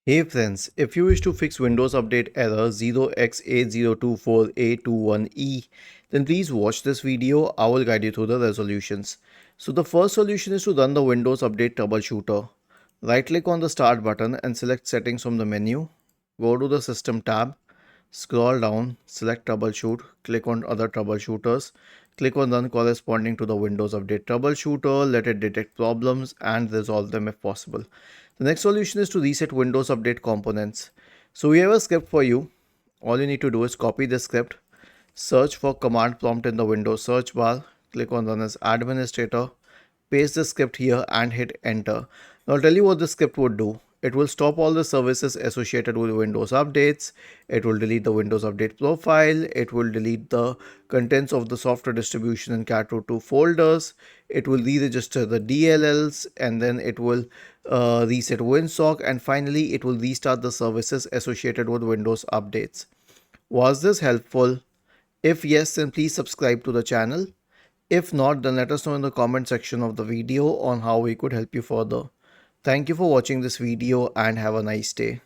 Hey friends, if you wish to fix Windows Update error 0x8024a21e, then please watch this video. I will guide you through the resolutions. So the first solution is to run the Windows Update troubleshooter. Right click on the start button and select settings from the menu. Go to the system tab, scroll down, select troubleshoot, click on other troubleshooters, click on run corresponding to the Windows Update troubleshooter, let it detect problems and resolve them if possible. The next solution is to reset Windows Update components. So we have a script for you. All you need to do is copy the script, search for command prompt in the Windows search bar, click on run as administrator, paste the script here and hit enter. Now I'll tell you what the script would do. It will stop all the services associated with Windows updates. It will delete the Windows Update profile. It will delete the contents of the software distribution and cat2 folders. It will re-register the DLLs and then it will reset WinSock, and finally it will restart the services associated with Windows updates. Was this helpful? If yes, then please subscribe to the channel. If not, then let us know in the comment section of the video on how we could help you further. Thank you for watching this video and have a nice day.